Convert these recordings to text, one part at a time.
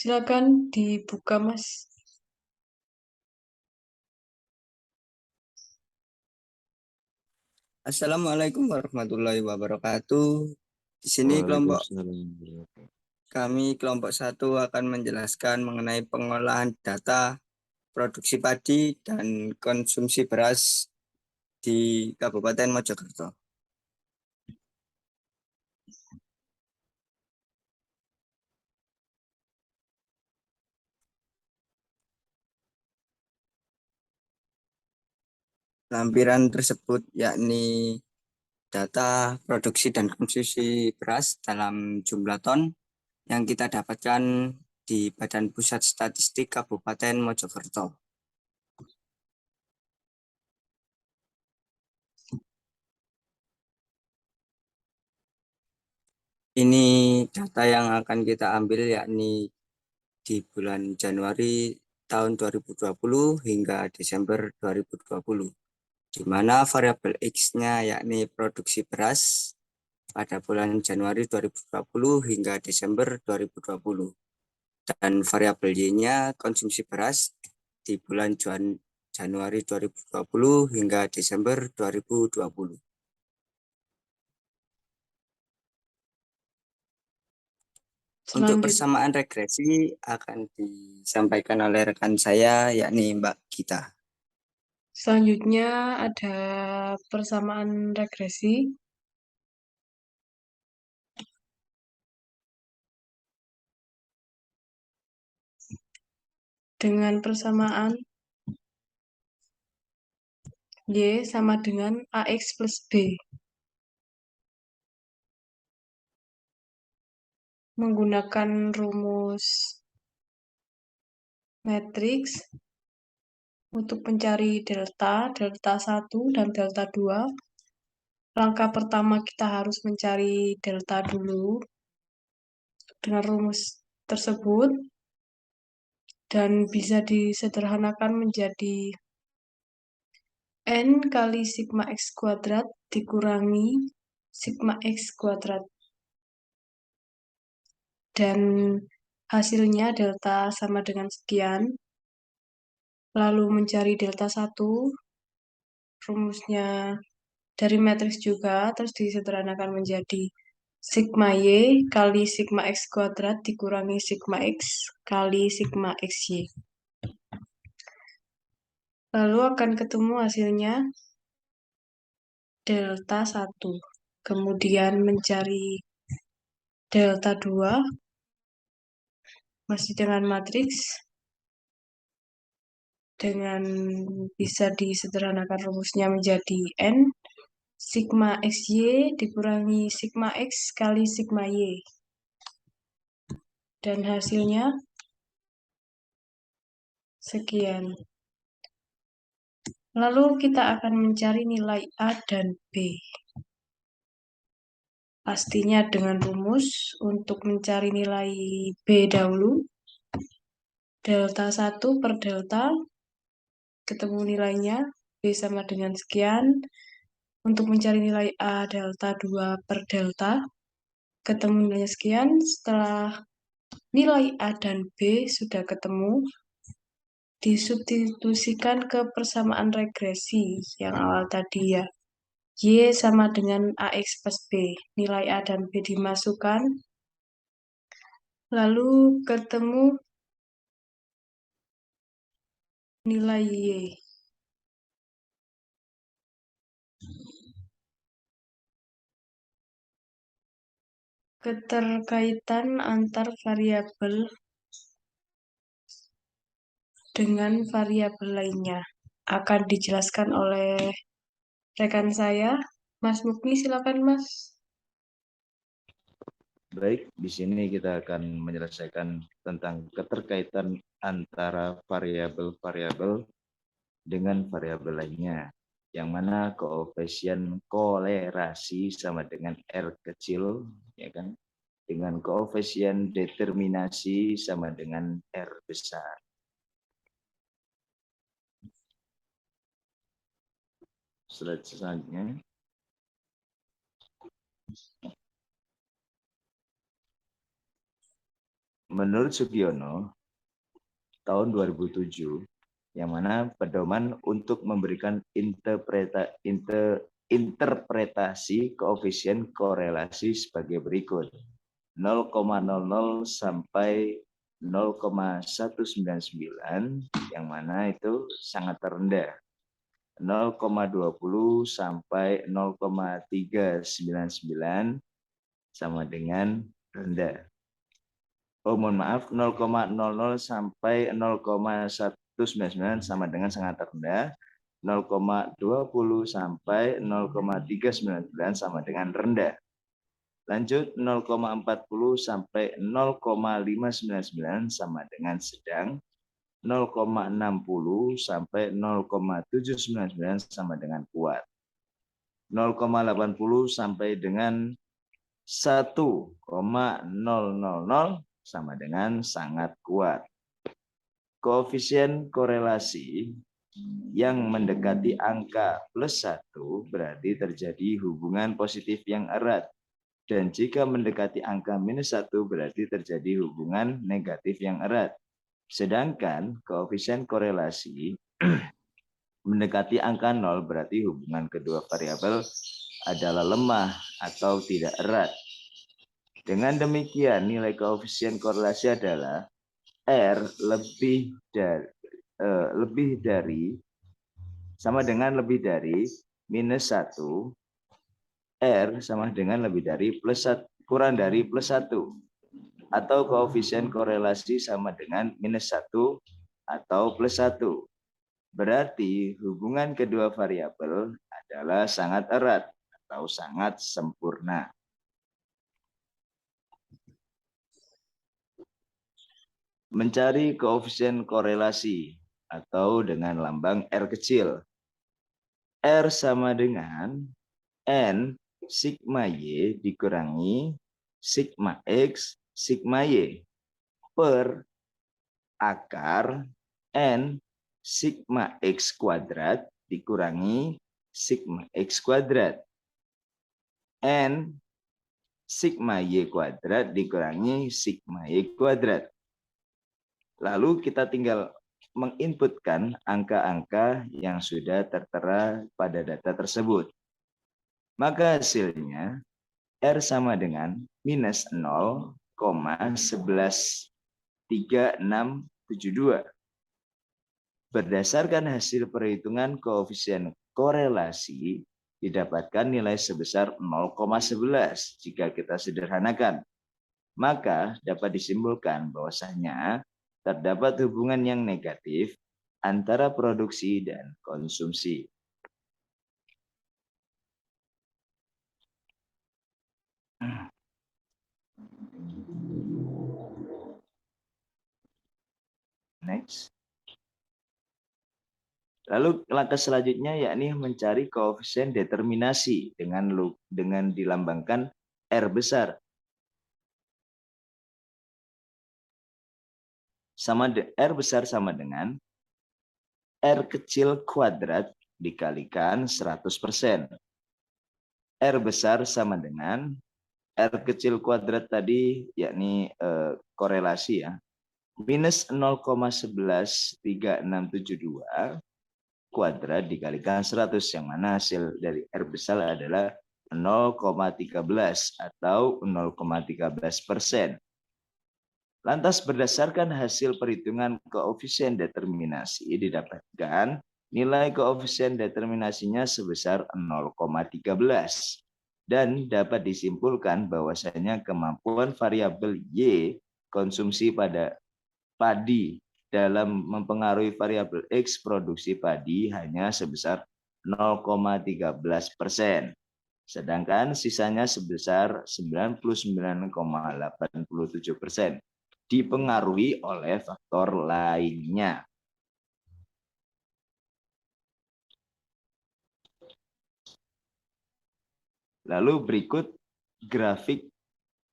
Silakan dibuka, Mas. Assalamualaikum warahmatullahi wabarakatuh. Di sini Waalaikumsalam. kami kelompok 1 akan menjelaskan mengenai pengolahan data produksi padi dan konsumsi beras di Kabupaten Mojokerto. Lampiran tersebut yakni data produksi dan konsumsi beras dalam jumlah ton yang kita dapatkan di Badan Pusat Statistik Kabupaten Mojokerto. Ini data yang akan kita ambil yakni di bulan Januari tahun 2020 hingga Desember 2020, di mana variabel X-nya yakni produksi beras pada bulan Januari 2020 hingga Desember 2020, dan variabel Y-nya konsumsi beras di bulan Januari 2020 hingga Desember 2020. Untuk persamaan regresi akan disampaikan oleh rekan saya, yakni Mbak Gita. Selanjutnya ada persamaan regresi. Dengan persamaan Y sama dengan AX plus B. Menggunakan rumus matriks untuk mencari delta 1 dan delta 2. Langkah pertama kita harus mencari delta dulu dengan rumus tersebut, dan bisa disederhanakan menjadi N kali sigma X kuadrat dikurangi sigma X kuadrat. Dan hasilnya delta sama dengan sekian. Lalu mencari delta 1, rumusnya dari matriks juga, terus disederhanakan menjadi sigma Y kali sigma X kuadrat dikurangi sigma X kali sigma XY. Lalu akan ketemu hasilnya delta 1. Kemudian mencari delta 2 masih dengan matriks, dengan bisa disederhanakan rumusnya menjadi N sigma XY dikurangi sigma X kali sigma Y. Dan hasilnya sekian. Lalu kita akan mencari nilai A dan B. Pastinya dengan rumus untuk mencari nilai B dahulu. Delta 1 per delta, ketemu nilainya, B sama dengan sekian. Untuk mencari nilai A delta 2 per delta, ketemu nilainya sekian. Setelah nilai A dan B sudah ketemu, disubstitusikan ke persamaan regresi yang awal tadi ya. Y sama dengan AX plus B. Nilai A dan B dimasukkan. Lalu ketemu nilai Y. Keterkaitan antar variabel dengan variabel lainnya akan dijelaskan oleh rekan saya, Mas Mukni. Silakan, Mas. Baik, di sini kita akan menyelesaikan tentang keterkaitan antara variabel-variabel dengan variabel lainnya, yang mana koefisien kolerasi sama dengan R kecil, ya kan, dengan koefisien determinasi sama dengan R besar. Slide selanjutnya. menurut Sugiono tahun 2007, yang mana pedoman untuk memberikan interpretasi koefisien korelasi sebagai berikut. 0,00 sampai 0,199, yang mana itu sangat rendah. 0,20 sampai 0,399 sama dengan rendah. Oh, mohon maaf, 0,00 sampai 0,199 sama dengan sangat rendah. 0,20 sampai 0,399 sama dengan rendah. Lanjut, 0,40 sampai 0,599 sama dengan sedang. 0,60 sampai 0,799 sama dengan kuat. 0,80 sampai dengan 1,000 sama dengan sangat kuat. Koefisien korelasi yang mendekati angka +1 berarti terjadi hubungan positif yang erat. Dan jika mendekati angka -1 berarti terjadi hubungan negatif yang erat. Sedangkan koefisien korelasi mendekati angka 0 berarti hubungan kedua variabel adalah lemah atau tidak erat. Dengan demikian nilai koefisien korelasi adalah R lebih dari sama dengan lebih dari -1, R sama dengan lebih dari kurang dari +1, atau koefisien korelasi sama dengan -1 atau +1. Berarti hubungan kedua variabel adalah sangat erat atau sangat sempurna. Mencari koefisien korelasi atau dengan lambang R kecil. R sama dengan N sigma Y dikurangi sigma X sigma Y per akar N sigma X kuadrat dikurangi sigma X kuadrat. N sigma Y kuadrat dikurangi sigma Y kuadrat. Lalu kita tinggal menginputkan angka-angka yang sudah tertera pada data tersebut. Maka hasilnya R sama dengan -0,113672. Berdasarkan hasil perhitungan koefisien korelasi, didapatkan nilai sebesar 0,11 jika kita sederhanakan. Maka dapat disimpulkan bahwasanya terdapat hubungan yang negatif antara produksi dan konsumsi. Next. Lalu langkah selanjutnya yakni mencari koefisien determinasi dengan dilambangkan R besar. R besar sama dengan R kecil kuadrat dikalikan 100%. R besar sama dengan R kecil kuadrat tadi yakni korelasi ya. -0,113672 kuadrat dikalikan 100 yang mana hasil dari R besar adalah 0,13 atau 0,13%. Lantas berdasarkan hasil perhitungan koefisien determinasi didapatkan nilai koefisien determinasinya sebesar 0,13 dan dapat disimpulkan bahwasanya kemampuan variabel Y konsumsi pada padi dalam mempengaruhi variabel X produksi padi hanya sebesar 0,13%. Sedangkan sisanya sebesar 99,87%. Dipengaruhi oleh faktor lainnya. Lalu berikut grafik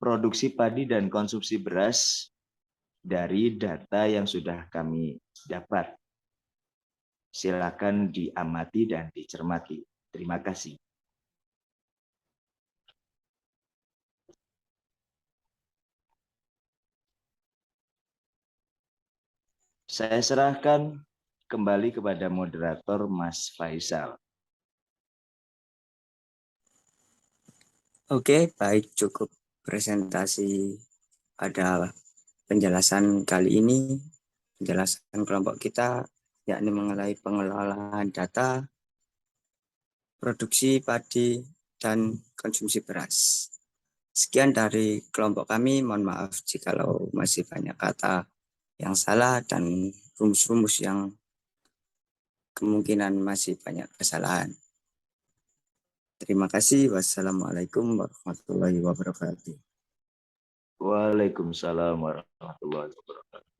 produksi padi dan konsumsi beras dari data yang sudah kami dapat. Silakan diamati dan dicermati. Terima kasih. Saya serahkan kembali kepada moderator Mas Faisal. Oke, baik, cukup presentasi pada penjelasan kali ini. Penjelasan kelompok kita yakni mengenai pengelolaan data, produksi padi, dan konsumsi beras. Sekian dari kelompok kami, mohon maaf jikalau masih banyak kata yang salah dan rumus-rumus yang kemungkinan masih banyak kesalahan. Terima kasih. Wassalamualaikum warahmatullahi wabarakatuh. Waalaikumsalam warahmatullahi wabarakatuh.